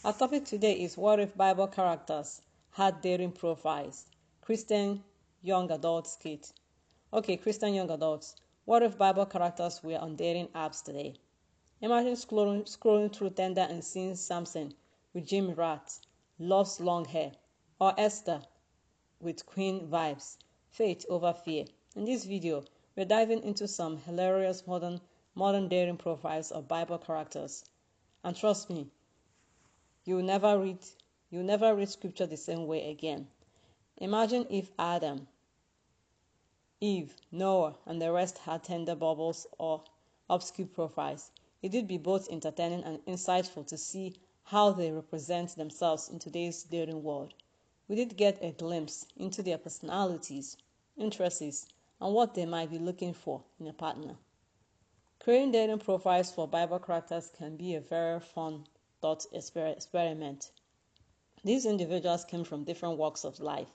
Our topic today is what if Bible characters had dating profiles? Christian young adult skit. Okay, Christian young adults, what if Bible characters were on dating apps today? Imagine scrolling through Tinder and seeing Samson with Jim Rat, loves long hair, or Esther with Queen vibes, faith over fear. In this video, we're diving into some hilarious modern dating profiles of Bible characters. And trust me, you'll never read scripture the same way again. Imagine if Adam, Eve, Noah, and the rest had Tinder bubbles or obscure profiles. It would be both entertaining and insightful to see how they represent themselves in today's dating world. We did get a glimpse into their personalities, interests, and what they might be looking for in a partner. Creating dating profiles for Bible characters can be a very fun thought experiment. These individuals came from different walks of life,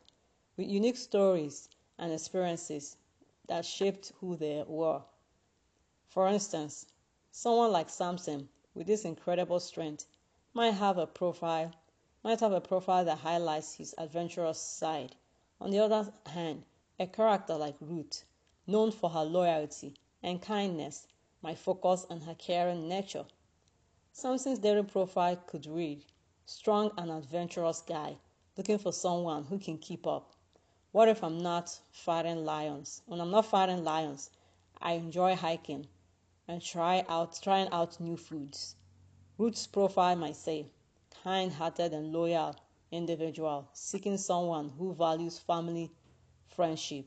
with unique stories and experiences that shaped who they were. For instance, someone like Samson, with this incredible strength, might have a profile that highlights his adventurous side. On the other hand, a character like Ruth, known for her loyalty and kindness, might focus on her caring nature. Samson's dating profile could read, strong and adventurous guy, looking for someone who can keep up. What if I'm not fighting lions? When I'm not fighting lions, I enjoy hiking and trying out new foods. Ruth's profile might say, kind-hearted and loyal individual, seeking someone who values family, friendship.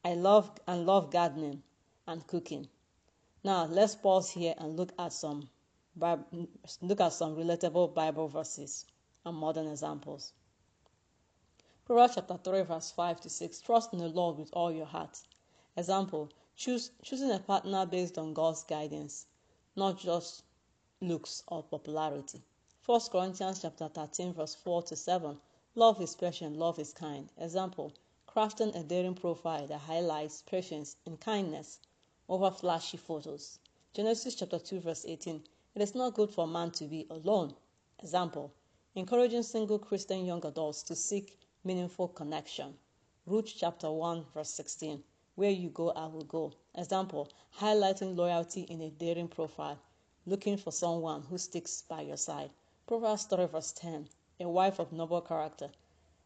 I love gardening and cooking. Now let's pause here and look at some relatable Bible verses and modern examples. Proverbs chapter 3 verse 5 to 6. Trust in the Lord with all your heart. Example, choosing a partner based on God's guidance, not just looks or popularity. 1 Corinthians chapter 13 verse 4 to 7. Love is patient, love is kind. Example, crafting a dating profile that highlights patience and kindness over flashy photos. Genesis chapter 2 verse 18. It is not good for man to be alone. Example, encouraging single Christian young adults to seek meaningful connection. Ruth chapter 1 verse 16. Where you go, I will go. Example, highlighting loyalty in a dating profile, looking for someone who sticks by your side. Proverbs 3 verse 10. A wife of noble character.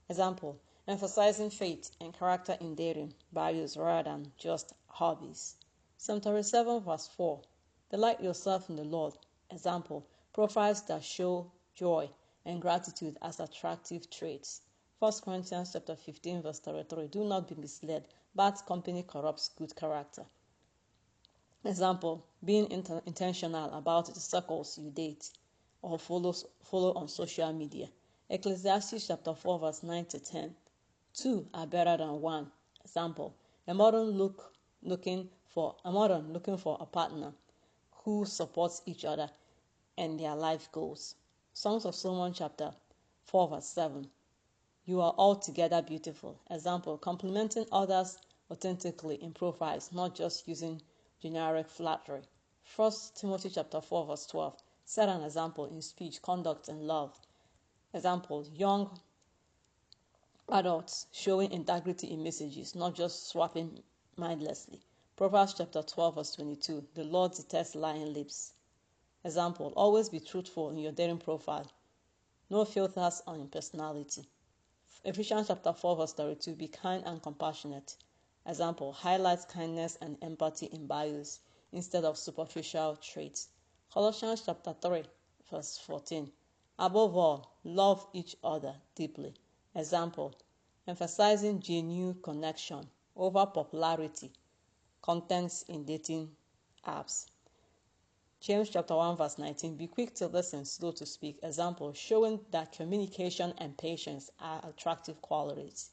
Example, emphasizing faith and character in dating values rather than just hobbies. Psalm 37 verse 4. Delight yourself in the Lord. Example, profiles that show joy and gratitude as attractive traits. 1 Corinthians chapter 15 verse 33. Do not be misled. Bad company corrupts good character. Example, being intentional about the circles you date or follow on social media. Ecclesiastes chapter 4 verse 9 to 10. Two are better than one. Example, a modern looking for a partner who supports each other and their life goals. Songs of Solomon chapter 4 verse 7. You are altogether beautiful. Example, complimenting others authentically in profiles, not just using generic flattery. 1 Timothy chapter 4 verse 12. Set an example in speech, conduct, and love. Example, young adults showing integrity in messages, not just swapping mindlessly. Proverbs chapter 12 verse 22. The Lord detests lying lips. Example, always be truthful in your dating profile. No filters on your personality. Ephesians chapter 4 verse 32. Be kind and compassionate. Example, highlights kindness and empathy in bios instead of superficial traits. Colossians chapter 3 verse 14. Above all, love each other deeply. Example, emphasizing genuine connection over popularity contents in dating apps. James chapter 1 verse 19. Be quick to listen, slow to speak. Example, showing that communication and patience are attractive qualities.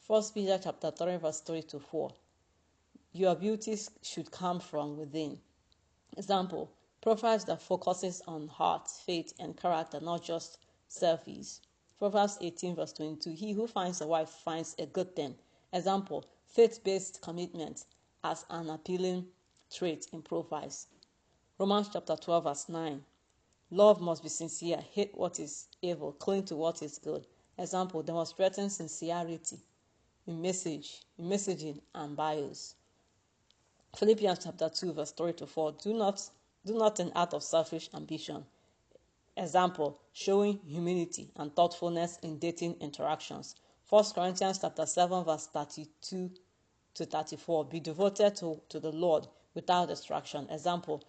1 Peter chapter 3 verse 3 to 4. Your beauty should come from within. Example, profiles that focuses on heart, faith, and character, not just selfies. Proverbs 18 verse 22. He who finds a wife finds a good thing. Example, faith-based commitment as an appealing trait in profiles. Romans chapter 12 verse 9. Love must be sincere, hate what is evil, cling to what is good. Example, demonstrating sincerity in messaging and bios. Philippians chapter 2, verse 3 to 4. Do nothing out of selfish ambition. Example, showing humility and thoughtfulness in dating interactions. 1 Corinthians chapter 7, verse 32 to 34. Be devoted to the Lord without distraction. Example,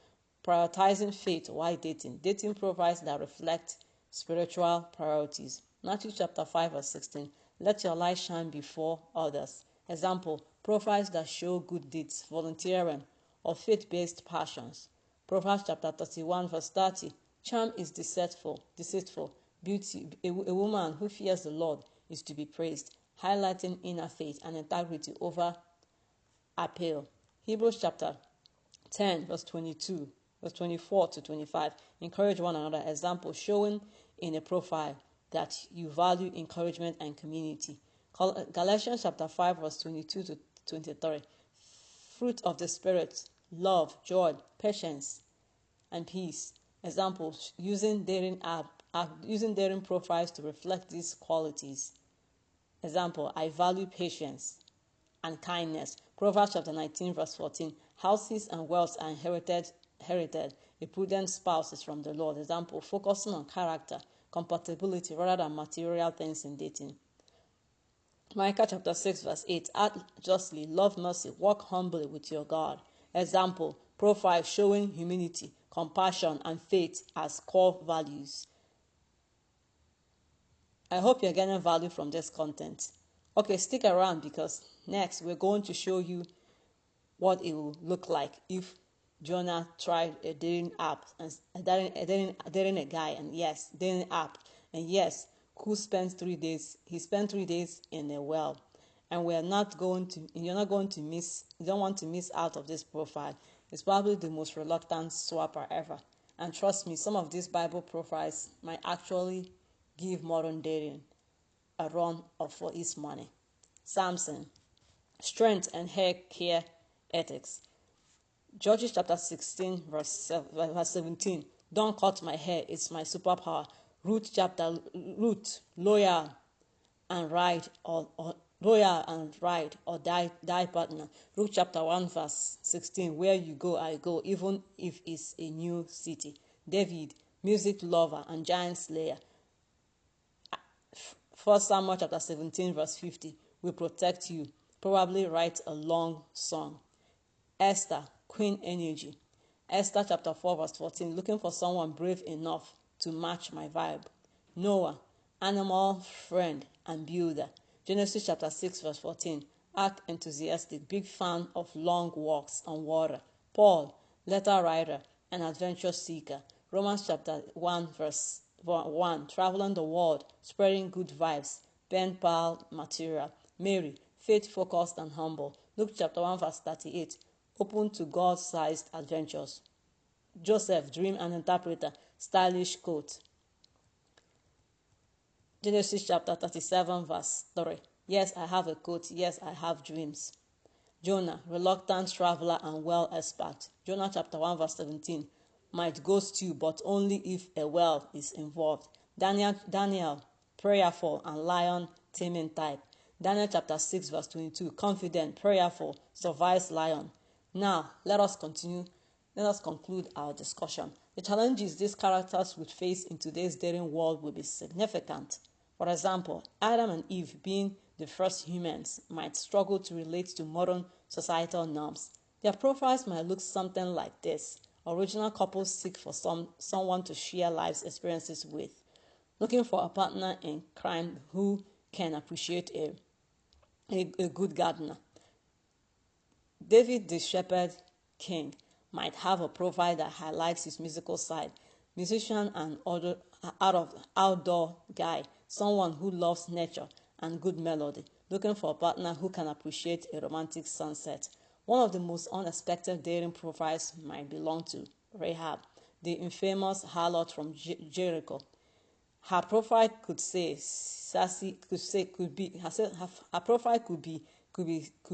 prioritizing faith while dating. Dating profiles that reflect spiritual priorities. Matthew chapter 5, verse 16. Let your light shine before others. Example, profiles that show good deeds, volunteering, or faith-based passions. Proverbs chapter 31, verse 30. Charm is deceitful. Beauty, a woman who fears the Lord is to be praised, highlighting inner faith and integrity over appeal. Hebrews chapter 10, verse 24 to 25. Encourage one another. Example, showing in a profile that you value encouragement and community. Galatians chapter 5, verse 22 to 23. Fruit of the Spirit, love, joy, patience, and peace. Examples, using dating profiles to reflect these qualities. Example, I value patience and kindness. Proverbs chapter 19, verse 14. Houses and wealth are inherited. A prudent spouse is from the Lord. Example, focusing on character, compatibility rather than material things in dating. Micah chapter 6, verse 8. Act justly, love mercy, walk humbly with your God. Example, profile showing humility, compassion, and faith as core values. I hope you're getting value from this content. Okay, stick around because next we're going to show you what it will look like if Jonah tried a dating app and dating a guy, and yes, dating app, and yes, who spent 3 days? He spent 3 days in a well, and you're not going to miss. You don't want to miss out of this profile. It's probably the most reluctant swapper ever, and trust me, some of these Bible profiles might actually give modern dating a run for its money. Samson, strength and hair care ethics. Judges chapter 16, verse 17. Don't cut my hair, it's my superpower. Ruth, loyal and ride or die partner. Luke chapter 1, verse 16. Where you go, I go, even if it's a new city. David, music lover and giant slayer. 1 Samuel chapter 17, verse 50. We protect you. Probably write a long song. Esther, queen energy. Esther chapter 4, verse 14. Looking for someone brave enough to match my vibe. Noah, animal friend and builder. Genesis chapter 6, verse 14. Act enthusiastic, big fan of long walks on water. Paul, letter writer and adventure seeker. Romans chapter 1, verse 1. Traveling the world, spreading good vibes, pen pal material. Mary, faith-focused and humble. Luke chapter 1, verse 38. Open to God-sized adventures. Joseph, dream and interpreter, stylish coat. Genesis chapter 37, verse 3. Yes, I have a coat. Yes, I have dreams. Jonah, reluctant traveler and well expert. Jonah chapter 1, verse 17. Might ghost you, but only if a well is involved. Daniel, prayerful and lion taming type. Daniel chapter 6, verse 22. Confident, prayerful, survives lion. Now, let us conclude our discussion. The challenges these characters would face in today's dating world will be significant. For example, Adam and Eve, being the first humans, might struggle to relate to modern societal norms. Their profiles might look something like this. Original couples seek for someone to share life's experiences with, looking for a partner in crime who can appreciate a good gardener. David the Shepherd King might have a profile that highlights his musical side. Musician and outdoor guy, someone who loves nature and good melody, looking for a partner who can appreciate a romantic sunset. One of the most unexpected dating profiles might belong to Rahab, the infamous harlot from Jericho. Her profile could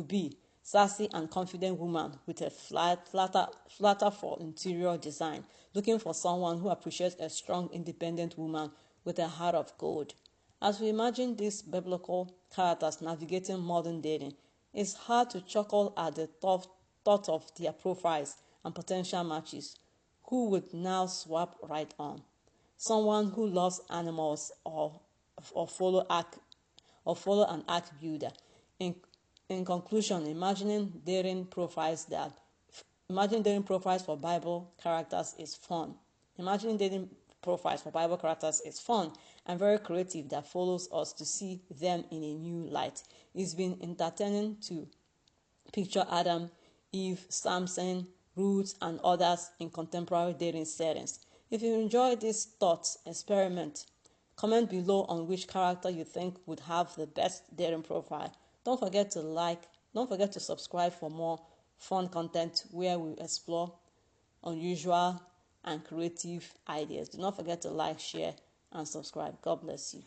be sassy and confident woman with a flatter for interior design, looking for someone who appreciates a strong, independent woman with a heart of gold. As we imagine these biblical characters navigating modern dating, it's hard to chuckle at the thought of their profiles and potential matches, who would now swap right on. Someone who loves animals or follow an arc builder. In in conclusion, imagine dating profiles for Bible characters is fun. Imagining dating profiles for Bible characters is fun and very creative that follows us to see them in a new light. It's been entertaining to picture Adam, Eve, Samson, Ruth, and others in contemporary dating settings. If you enjoy this thought experiment, comment below on which character you think would have the best dating profile. Don't forget to subscribe for more fun content where we explore unusual and creative ideas. Do not forget to like, share, and subscribe. God bless you.